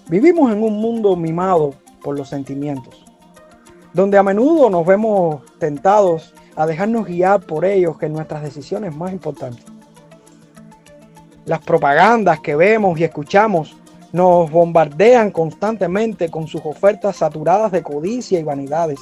Vivimos en un mundo mimado por los sentimientos, donde a menudo nos vemos tentados a dejarnos guiar por ellos en nuestras decisiones más importantes. Las propagandas que vemos y escuchamos nos bombardean constantemente con sus ofertas saturadas de codicia y vanidades.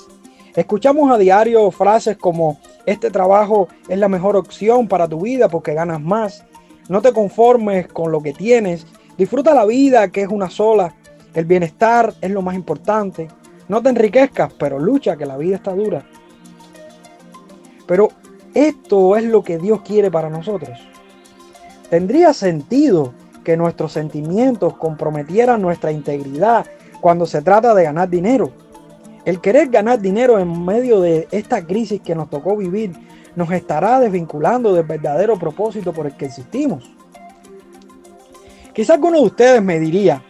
Escuchamos a diario frases como: este trabajo es la mejor opción para tu vida porque ganas más. No te conformes con lo que tienes. Disfruta la vida, que es una sola. El bienestar es lo más importante. No te enriquezcas, pero lucha, que la vida está dura. Pero esto es lo que Dios quiere para nosotros. ¿Tendría sentido que nuestros sentimientos comprometieran nuestra integridad cuando se trata de ganar dinero? El querer ganar dinero en medio de esta crisis que nos tocó vivir nos estará desvinculando del verdadero propósito por el que existimos. Quizá alguno de ustedes me diría: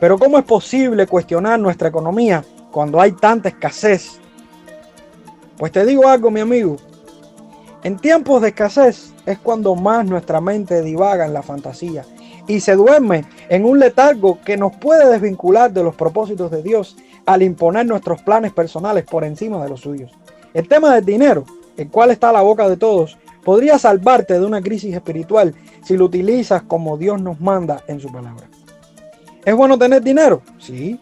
pero ¿cómo es posible cuestionar nuestra economía cuando hay tanta escasez? Pues te digo algo, mi amigo. En tiempos de escasez es cuando más nuestra mente divaga en la fantasía y se duerme en un letargo que nos puede desvincular de los propósitos de Dios al imponer nuestros planes personales por encima de los suyos. El tema del dinero, el cual está a la boca de todos, podría salvarte de una crisis espiritual si lo utilizas como Dios nos manda en su palabra. ¿Es bueno tener dinero? Sí.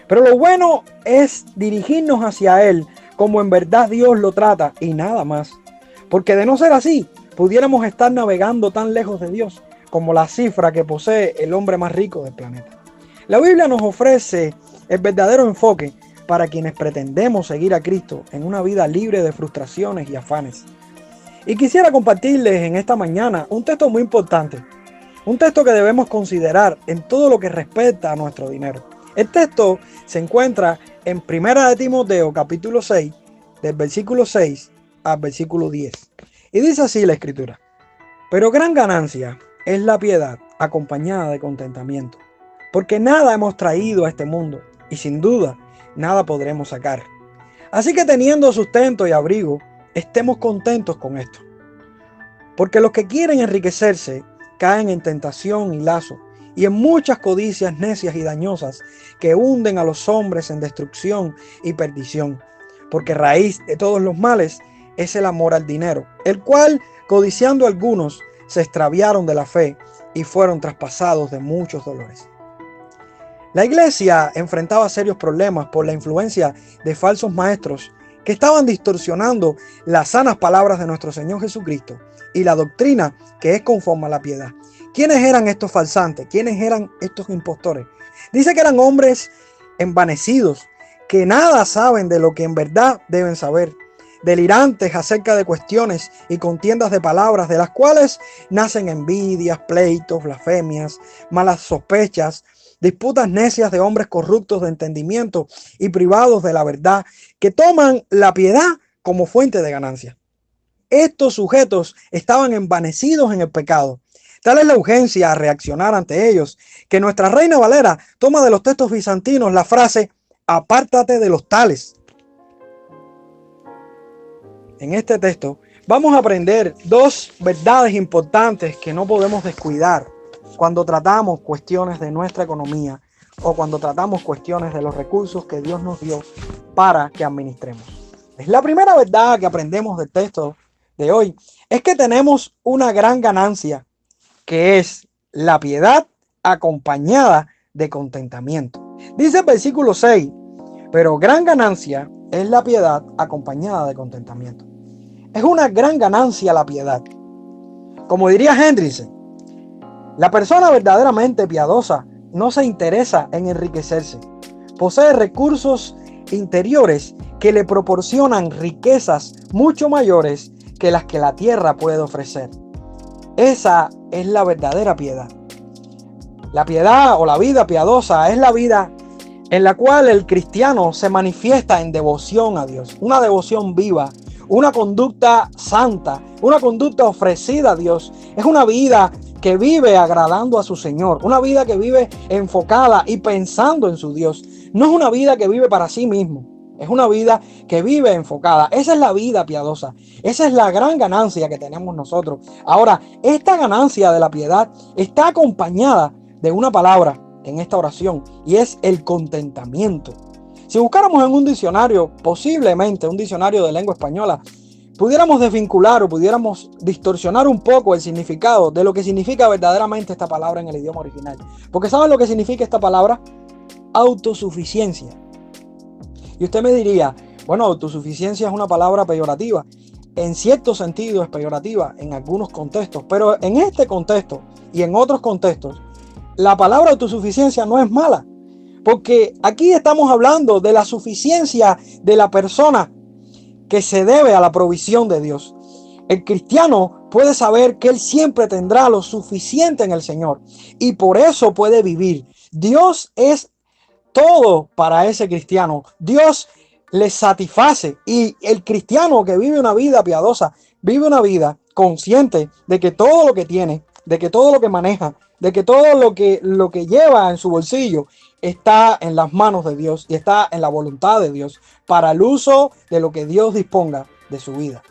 Pero lo bueno es dirigirnos hacia Él como en verdad Dios lo trata y nada más. Porque de no ser así, pudiéramos estar navegando tan lejos de Dios como la cifra que posee el hombre más rico del planeta. La Biblia nos ofrece el verdadero enfoque para quienes pretendemos seguir a Cristo en una vida libre de frustraciones y afanes. Y quisiera compartirles en esta mañana un texto muy importante, un texto que debemos considerar en todo lo que respecta a nuestro dinero. El texto se encuentra en 1 de Timoteo capítulo 6, del versículo 6 al versículo 10. Y dice así la escritura: pero gran ganancia es la piedad acompañada de contentamiento, porque nada hemos traído a este mundo y sin duda nada podremos sacar. Así que teniendo sustento y abrigo, estemos contentos con esto. Porque los que quieren enriquecerse caen en tentación y lazo y en muchas codicias necias y dañosas que hunden a los hombres en destrucción y perdición. Porque raíz de todos los males es el amor al dinero, el cual, codiciando algunos, se extraviaron de la fe y fueron traspasados de muchos dolores. La iglesia enfrentaba serios problemas por la influencia de falsos maestros que estaban distorsionando las sanas palabras de nuestro Señor Jesucristo y la doctrina que es conforme a la piedad. ¿Quiénes eran estos falsantes? ¿Quiénes eran estos impostores? Dice que eran hombres envanecidos, que nada saben de lo que en verdad deben saber, delirantes acerca de cuestiones y contiendas de palabras, de las cuales nacen envidias, pleitos, blasfemias, malas sospechas, disputas necias de hombres corruptos de entendimiento y privados de la verdad, que toman la piedad como fuente de ganancia. Estos sujetos estaban envanecidos en el pecado. Tal es la urgencia a reaccionar ante ellos, que nuestra Reina Valera toma de los textos bizantinos la frase: apártate de los tales. En este texto vamos a aprender dos verdades importantes que no podemos descuidar cuando tratamos cuestiones de nuestra economía o cuando tratamos cuestiones de los recursos que Dios nos dio para que administremos. Es la primera verdad que aprendemos del texto de hoy, es que tenemos una gran ganancia, que es la piedad acompañada de contentamiento. Dice el versículo 6, pero gran ganancia es la piedad acompañada de contentamiento. Es una gran ganancia la piedad. Como diría Hendrickson, la persona verdaderamente piadosa no se interesa en enriquecerse. Posee recursos interiores que le proporcionan riquezas mucho mayores que las que la tierra puede ofrecer. Esa es la verdadera piedad. La piedad o la vida piadosa es la vida en la cual el cristiano se manifiesta en devoción a Dios, una devoción viva, una conducta santa, una conducta ofrecida a Dios. Es una vida que vive agradando a su Señor, una vida que vive enfocada y pensando en su Dios. No es una vida que vive para sí mismo, es una vida que vive enfocada. Esa es la vida piadosa, esa es la gran ganancia que tenemos nosotros. Ahora, esta ganancia de la piedad está acompañada de una palabra en esta oración, y es el contentamiento. Si buscáramos en un diccionario, posiblemente un diccionario de lengua española, pudiéramos desvincular o pudiéramos distorsionar un poco el significado de lo que significa verdaderamente esta palabra en el idioma original. Porque ¿saben lo que significa esta palabra? Autosuficiencia. Y usted me diría, bueno, autosuficiencia es una palabra peyorativa. En cierto sentido es peyorativa en algunos contextos, pero en este contexto y en otros contextos, la palabra autosuficiencia no es mala, porque aquí estamos hablando de la suficiencia de la persona que se debe a la provisión de Dios. El cristiano puede saber que él siempre tendrá lo suficiente en el Señor y por eso puede vivir. Dios es todo para ese cristiano. Dios le satisface, y el cristiano que vive una vida piadosa, vive una vida consciente de que todo lo que tiene, de que todo lo que maneja, de que todo lo que lleva en su bolsillo está en las manos de Dios y está en la voluntad de Dios para el uso de lo que Dios disponga de su vida.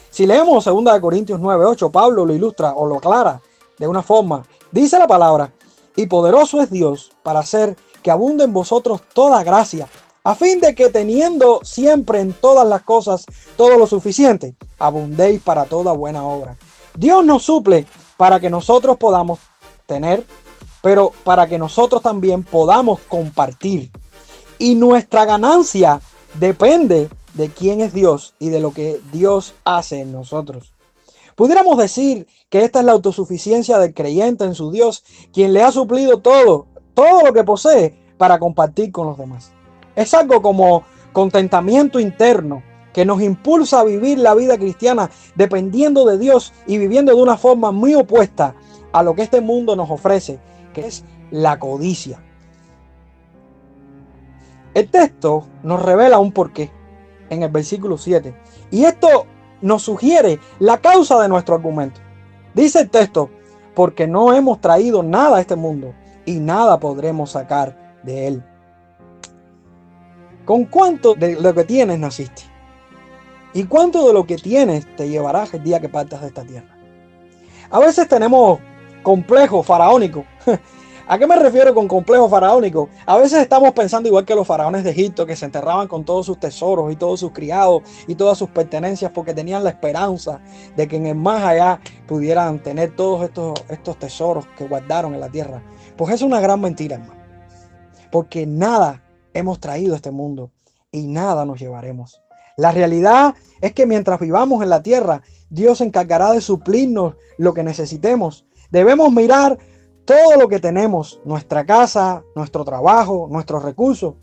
Si leemos 2 Corintios 9:8, Pablo lo ilustra o lo aclara de una forma. Dice la palabra: y poderoso es Dios para hacer que abunde en vosotros toda gracia, a fin de que teniendo siempre en todas las cosas todo lo suficiente, abundéis para toda buena obra. Dios nos suple para que nosotros podamos tener, pero para que nosotros también podamos compartir. Y nuestra ganancia depende de quién es Dios y de lo que Dios hace en nosotros. Pudiéramos decir que esta es la autosuficiencia del creyente en su Dios, quien le ha suplido todo lo que posee para compartir con los demás. Es algo como contentamiento interno que nos impulsa a vivir la vida cristiana dependiendo de Dios y viviendo de una forma muy opuesta a lo que este mundo nos ofrece, que es la codicia. El texto nos revela un porqué en el versículo 7, y esto nos sugiere la causa de nuestro argumento. Dice el texto: porque no hemos traído nada a este mundo y nada podremos sacar de él. ¿Con cuánto de lo que tienes naciste? ¿Y cuánto de lo que tienes te llevarás el día que partas de esta tierra? A veces tenemos complejo faraónico. ¿A qué me refiero con complejo faraónico? A veces estamos pensando igual que los faraones de Egipto, que se enterraban con todos sus tesoros y todos sus criados y todas sus pertenencias porque tenían la esperanza de que en el más allá pudieran tener todos estos tesoros que guardaron en la tierra. Pues es una gran mentira, hermano. Porque nada hemos traído a este mundo y nada nos llevaremos. La realidad es que mientras vivamos en la tierra, Dios se encargará de suplirnos lo que necesitemos. Debemos mirar todo lo que tenemos, nuestra casa, nuestro trabajo, nuestros recursos.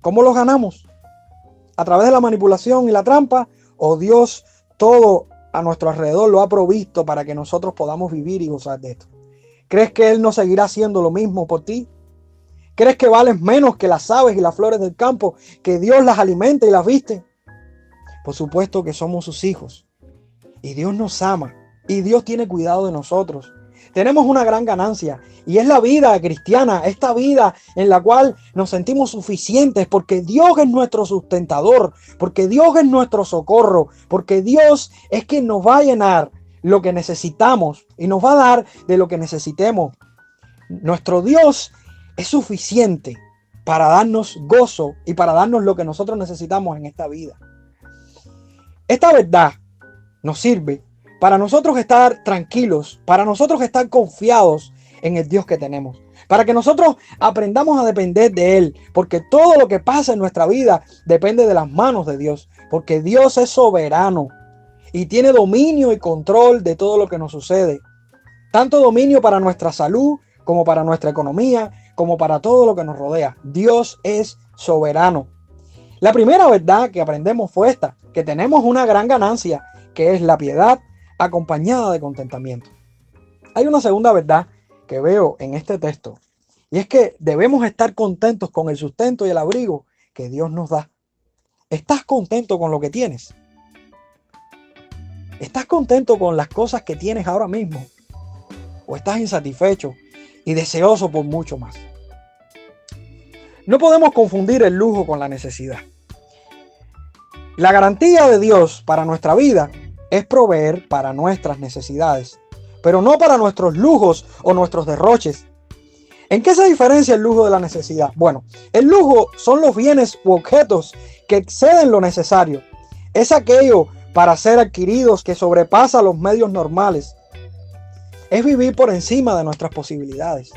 ¿Cómo los ganamos? ¿A través de la manipulación y la trampa? ¿O Dios todo a nuestro alrededor lo ha provisto para que nosotros podamos vivir y gozar de esto? ¿Crees que Él no seguirá haciendo lo mismo por ti? ¿Crees que vales menos que las aves y las flores del campo, que Dios las alimenta y las viste? Por supuesto que somos sus hijos y Dios nos ama y Dios tiene cuidado de nosotros. Tenemos una gran ganancia y es la vida cristiana, esta vida en la cual nos sentimos suficientes porque Dios es nuestro sustentador, porque Dios es nuestro socorro, porque Dios es quien nos va a llenar lo que necesitamos y nos va a dar de lo que necesitemos. Nuestro Dios es suficiente para darnos gozo y para darnos lo que nosotros necesitamos en esta vida. Esta verdad nos sirve para nosotros estar tranquilos, para nosotros estar confiados en el Dios que tenemos, para que nosotros aprendamos a depender de Él, porque todo lo que pasa en nuestra vida depende de las manos de Dios, porque Dios es soberano y tiene dominio y control de todo lo que nos sucede, tanto dominio para nuestra salud como para nuestra economía, como para todo lo que nos rodea. Dios es soberano. La primera verdad que aprendemos fue esta, que tenemos una gran ganancia, que es la piedad acompañada de contentamiento. Hay una segunda verdad que veo en este texto, y es que debemos estar contentos con el sustento y el abrigo que Dios nos da. ¿Estás contento con lo que tienes? ¿Estás contento con las cosas que tienes ahora mismo? ¿O estás insatisfecho y deseoso por mucho más? No podemos confundir el lujo con la necesidad. La garantía de Dios para nuestra vida es proveer para nuestras necesidades, pero no para nuestros lujos o nuestros derroches. ¿En qué se diferencia el lujo de la necesidad? Bueno, el lujo son los bienes u objetos que exceden lo necesario. Es aquello para ser adquiridos que sobrepasa los medios normales. Es vivir por encima de nuestras posibilidades.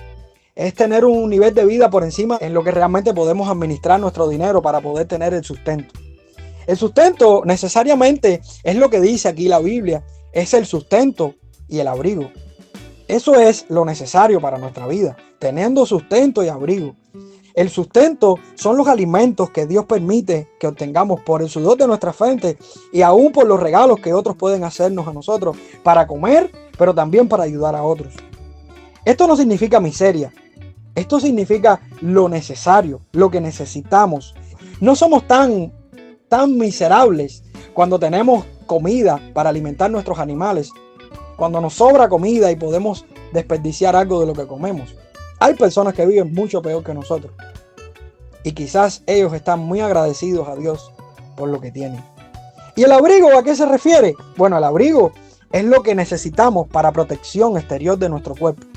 Es tener un nivel de vida por encima en lo que realmente podemos administrar nuestro dinero para poder tener el sustento. El sustento necesariamente es lo que dice aquí la Biblia, es el sustento y el abrigo. Eso es lo necesario para nuestra vida, teniendo sustento y abrigo. El sustento son los alimentos que Dios permite que obtengamos por el sudor de nuestra frente y aún por los regalos que otros pueden hacernos a nosotros para comer, pero también para ayudar a otros. Esto no significa miseria. Esto significa lo necesario, lo que necesitamos. No somos tan miserables cuando tenemos comida para alimentar nuestros animales, cuando nos sobra comida y podemos desperdiciar algo de lo que comemos. Hay personas que viven mucho peor que nosotros y quizás ellos están muy agradecidos a Dios por lo que tienen. ¿Y el abrigo a qué se refiere? Bueno, el abrigo es lo que necesitamos para protección exterior de nuestro cuerpo.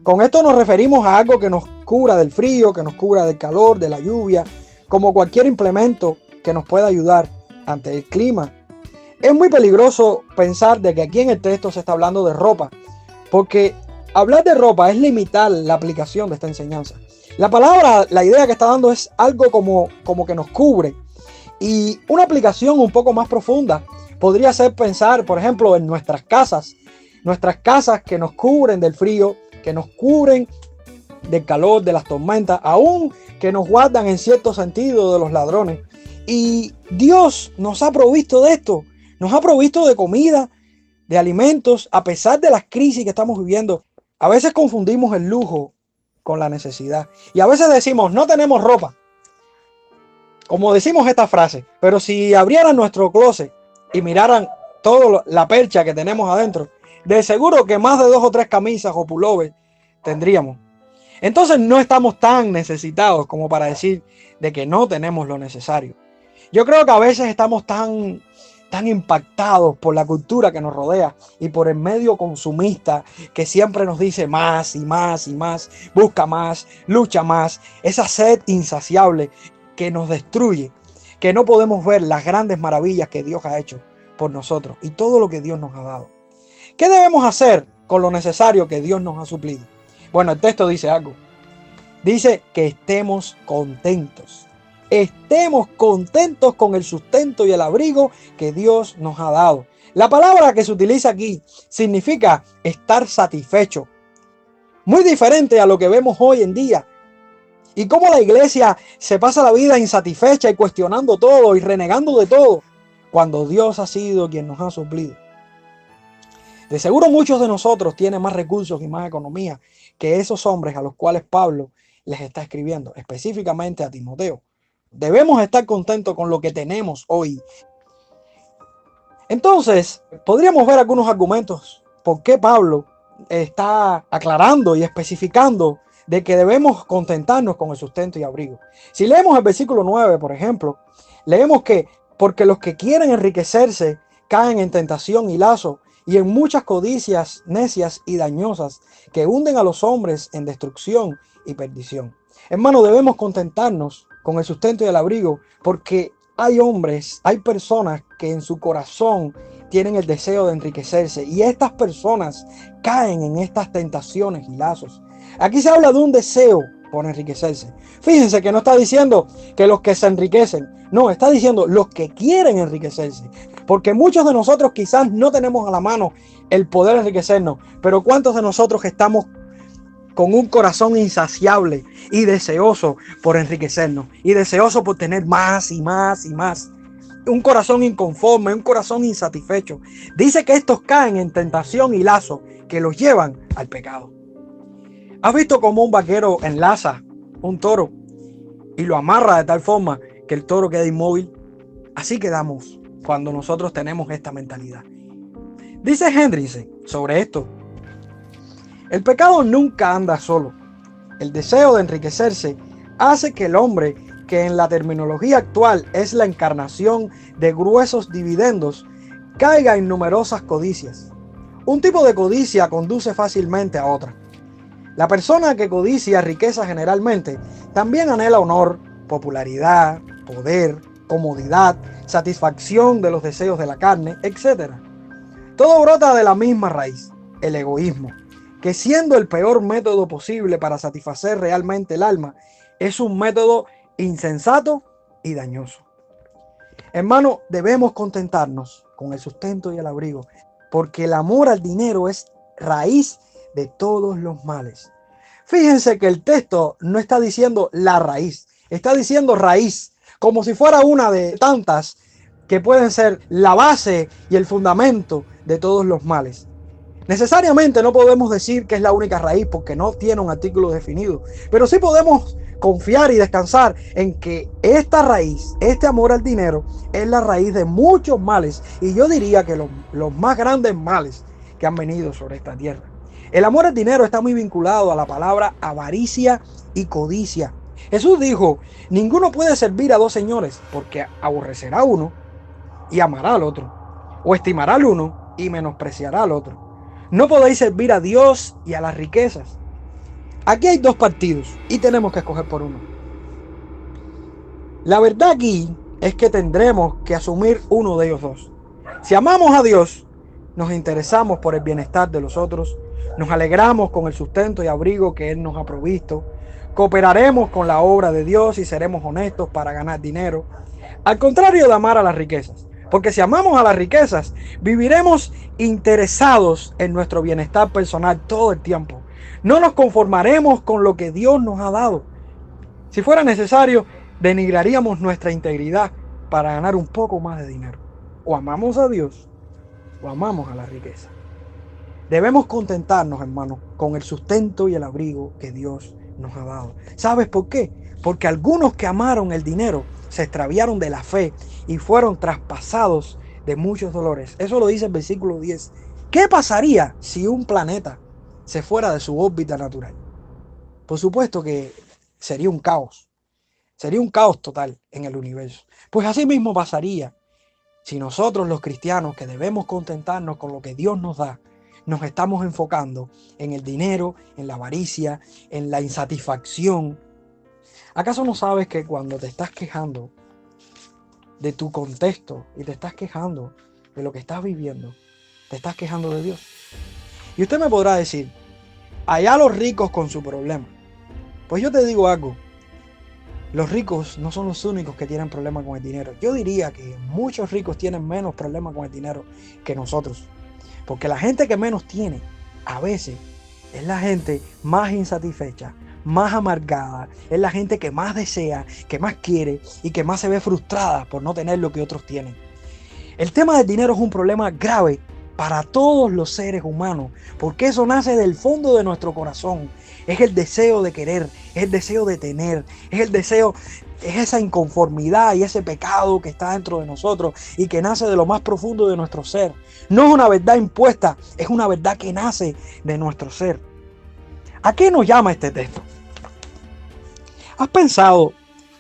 Con esto nos referimos a algo que nos cubra del frío, que nos cubra del calor, de la lluvia, como cualquier implemento que nos pueda ayudar ante el clima. Es muy peligroso pensar de que aquí en el texto se está hablando de ropa, porque hablar de ropa es limitar la aplicación de esta enseñanza. La palabra, la idea que está dando es algo como que nos cubre. Y una aplicación un poco más profunda podría ser pensar, por ejemplo, en nuestras casas que nos cubren del frío, que nos cubren del calor, de las tormentas, aún que nos guardan en cierto sentido de los ladrones. Y Dios nos ha provisto de esto, nos ha provisto de comida, de alimentos, a pesar de las crisis que estamos viviendo. A veces confundimos el lujo con la necesidad. Y a veces decimos, no tenemos ropa. Como decimos esta frase, pero si abrieran nuestro closet y miraran toda la percha que tenemos adentro, de seguro que más de 2 o 3 camisas o pullovers tendríamos. Entonces no estamos tan necesitados como para decir de que no tenemos lo necesario. Yo creo que a veces estamos tan impactados por la cultura que nos rodea y por el medio consumista que siempre nos dice más y más y más, busca más, lucha más, esa sed insaciable que nos destruye, que no podemos ver las grandes maravillas que Dios ha hecho por nosotros y todo lo que Dios nos ha dado. ¿Qué debemos hacer con lo necesario que Dios nos ha suplido? Bueno, el texto dice algo. Dice que estemos contentos. Estemos contentos con el sustento y el abrigo que Dios nos ha dado. La palabra que se utiliza aquí significa estar satisfecho. Muy diferente a lo que vemos hoy en día. Y cómo la iglesia se pasa la vida insatisfecha y cuestionando todo y renegando de todo, cuando Dios ha sido quien nos ha suplido. De seguro muchos de nosotros tienen más recursos y más economía que esos hombres a los cuales Pablo les está escribiendo, específicamente a Timoteo. Debemos estar contentos con lo que tenemos hoy. Entonces, podríamos ver algunos argumentos por qué Pablo está aclarando y especificando de que debemos contentarnos con el sustento y abrigo. Si leemos el versículo 9, por ejemplo, leemos que porque los que quieren enriquecerse caen en tentación y lazo y en muchas codicias necias y dañosas que hunden a los hombres en destrucción y perdición. Hermano, debemos contentarnos con el sustento y el abrigo porque hay hombres, hay personas que en su corazón tienen el deseo de enriquecerse y estas personas caen en estas tentaciones y lazos. Aquí se habla de un deseo por enriquecerse. Fíjense que no está diciendo que los que se enriquecen, no, está diciendo los que quieren enriquecerse. Porque muchos de nosotros quizás no tenemos a la mano el poder enriquecernos, pero ¿cuántos de nosotros estamos con un corazón insaciable y deseoso por enriquecernos y deseoso por tener más y más y más? Un corazón inconforme, un corazón insatisfecho. Dice que estos caen en tentación y lazo que los llevan al pecado. ¿Has visto cómo un vaquero enlaza un toro y lo amarra de tal forma que el toro queda inmóvil? Así quedamos cuando nosotros tenemos esta mentalidad. Dice Hendriksen sobre esto: el pecado nunca anda solo. El deseo de enriquecerse hace que el hombre, que en la terminología actual es la encarnación de gruesos dividendos, caiga en numerosas codicias. Un tipo de codicia conduce fácilmente a otra. La persona que codicia riqueza generalmente también anhela honor, popularidad, poder, comodidad, satisfacción de los deseos de la carne, etc. Todo brota de la misma raíz, el egoísmo, que siendo el peor método posible para satisfacer realmente el alma, es un método insensato y dañoso. Hermano, debemos contentarnos con el sustento y el abrigo, porque el amor al dinero es raíz de todos los males. Fíjense que el texto no está diciendo la raíz, está diciendo raíz, como si fuera una de tantas que pueden ser la base y el fundamento de todos los males. Necesariamente no podemos decir que es la única raíz porque no tiene un artículo definido, pero sí podemos confiar y descansar en que esta raíz, este amor al dinero, es la raíz de muchos males, y yo diría que los más grandes males que han venido sobre esta tierra. El amor al dinero está muy vinculado a la palabra avaricia y codicia. Jesús dijo: ninguno puede servir a dos señores, porque aborrecerá a uno y amará al otro, o estimará al uno y menospreciará al otro. No podéis servir a Dios y a las riquezas. Aquí hay dos partidos y tenemos que escoger por uno. La verdad aquí es que tendremos que asumir uno de ellos dos. Si amamos a Dios, nos interesamos por el bienestar de los otros, nos alegramos con el sustento y abrigo que Él nos ha provisto, cooperaremos con la obra de Dios y seremos honestos para ganar dinero, al contrario de amar a las riquezas. Porque si amamos a las riquezas, viviremos interesados en nuestro bienestar personal todo el tiempo. No nos conformaremos con lo que Dios nos ha dado. Si fuera necesario, denigraríamos nuestra integridad para ganar un poco más de dinero. O amamos a Dios o amamos a la riqueza. Debemos contentarnos, hermanos, con el sustento y el abrigo que Dios nos ha dado. ¿Sabes por qué? Porque algunos que amaron el dinero se extraviaron de la fe y fueron traspasados de muchos dolores. Eso lo dice el versículo 10. ¿Qué pasaría si un planeta se fuera de su órbita natural? Por supuesto que sería un caos. Sería un caos total en el universo. Pues así mismo pasaría si nosotros los cristianos, que debemos contentarnos con lo que Dios nos da, nos estamos enfocando en el dinero, en la avaricia, en la insatisfacción. ¿Acaso no sabes que cuando te estás quejando de tu contexto y te estás quejando de lo que estás viviendo, te estás quejando de Dios? Y usted me podrá decir: allá los ricos con su problema. Pues yo te digo algo: los ricos no son los únicos que tienen problemas con el dinero. Yo diría que muchos ricos tienen menos problemas con el dinero que nosotros. Porque la gente que menos tiene, a veces, es la gente más insatisfecha, más amargada, es la gente que más desea, que más quiere y que más se ve frustrada por no tener lo que otros tienen. El tema del dinero es un problema grave para todos los seres humanos, porque eso nace del fondo de nuestro corazón. Es el deseo de querer, es el deseo de tener, es esa inconformidad y ese pecado que está dentro de nosotros y que nace de lo más profundo de nuestro ser. No es una verdad impuesta, es una verdad que nace de nuestro ser. ¿A qué nos llama este texto? ¿Has pensado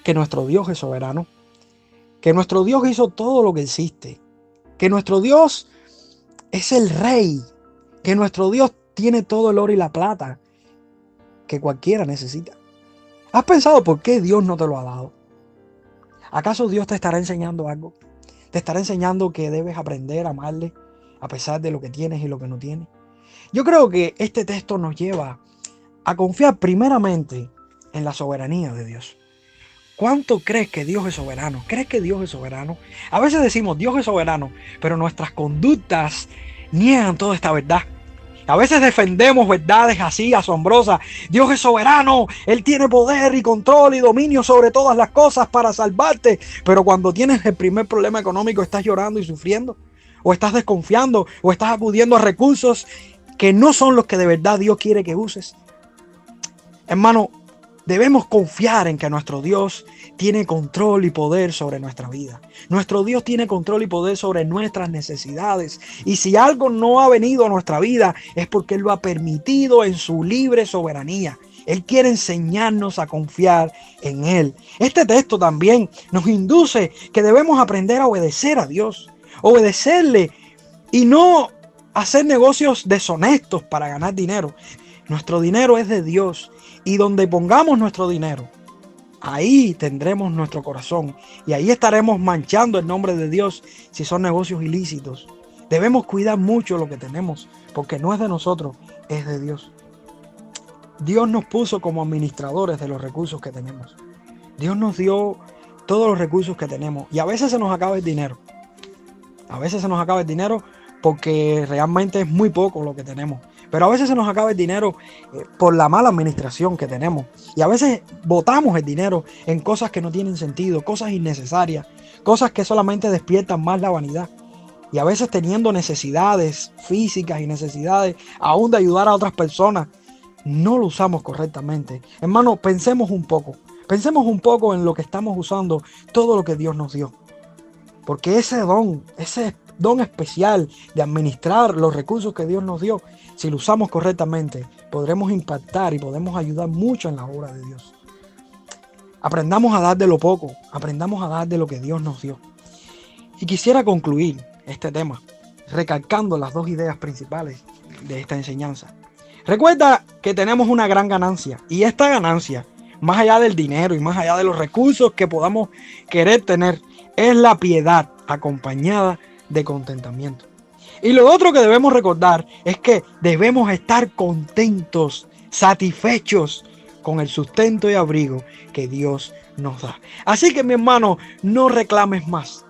que nuestro Dios es soberano? Que nuestro Dios hizo todo lo que existe. Que nuestro Dios es el Rey. Que nuestro Dios tiene todo el oro y la plata que cualquiera necesita. ¿Has pensado por qué Dios no te lo ha dado? ¿Acaso Dios te estará enseñando algo? ¿Te estará enseñando que debes aprender a amarle a pesar de lo que tienes y lo que no tienes? Yo creo que este texto nos lleva a confiar primeramente en la soberanía de Dios. ¿Cuánto crees que Dios es soberano? ¿Crees que Dios es soberano? A veces decimos Dios es soberano, pero nuestras conductas niegan toda esta verdad. A veces defendemos verdades así asombrosas. Dios es soberano, Él tiene poder y control y dominio sobre todas las cosas para salvarte. Pero cuando tienes el primer problema económico, estás llorando y sufriendo, o estás desconfiando, o estás acudiendo a recursos que no son los que de verdad Dios quiere que uses. Hermano, debemos confiar en que nuestro Dios tiene control y poder sobre nuestra vida. Nuestro Dios tiene control y poder sobre nuestras necesidades. Y si algo no ha venido a nuestra vida, es porque Él lo ha permitido en su libre soberanía. Él quiere enseñarnos a confiar en Él. Este texto también nos induce que debemos aprender a obedecer a Dios. Obedecerle y no hacer negocios deshonestos para ganar dinero. Nuestro dinero es de Dios y donde pongamos nuestro dinero, ahí tendremos nuestro corazón y ahí estaremos manchando el nombre de Dios si son negocios ilícitos. Debemos cuidar mucho lo que tenemos porque no es de nosotros, es de Dios. Dios nos puso como administradores de los recursos que tenemos. Dios nos dio todos los recursos que tenemos y a veces se nos acaba el dinero. A veces se nos acaba el dinero porque realmente es muy poco lo que tenemos. Pero a veces se nos acaba el dinero por la mala administración que tenemos. Y a veces botamos el dinero en cosas que no tienen sentido, cosas innecesarias, cosas que solamente despiertan más la vanidad. Y a veces teniendo necesidades físicas y necesidades aún de ayudar a otras personas, no lo usamos correctamente. Hermano, pensemos un poco. Pensemos un poco en lo que estamos usando, todo lo que Dios nos dio. Porque ese don especial de administrar los recursos que Dios nos dio, si lo usamos correctamente, podremos impactar y podemos ayudar mucho en la obra de Dios. Aprendamos a dar de lo poco, aprendamos a dar de lo que Dios nos dio. Y quisiera concluir este tema recalcando las dos ideas principales de esta enseñanza. Recuerda que tenemos una gran ganancia y esta ganancia, más allá del dinero y más allá de los recursos que podamos querer tener, es la piedad acompañada de contentamiento. Y lo otro que debemos recordar es que debemos estar contentos, satisfechos con el sustento y abrigo que Dios nos da. Así que, mi hermano, no reclames más,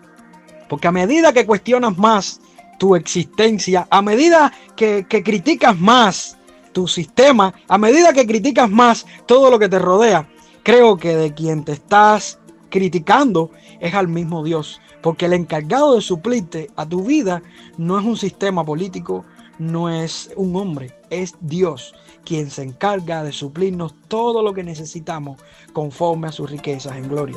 porque a medida que cuestionas más tu existencia, a medida que criticas más tu sistema, a medida que criticas más todo lo que te rodea, creo que de quien te estás criticando es al mismo Dios, porque el encargado de suplirte a tu vida no es un sistema político, no es un hombre, es Dios quien se encarga de suplirnos todo lo que necesitamos conforme a sus riquezas en gloria.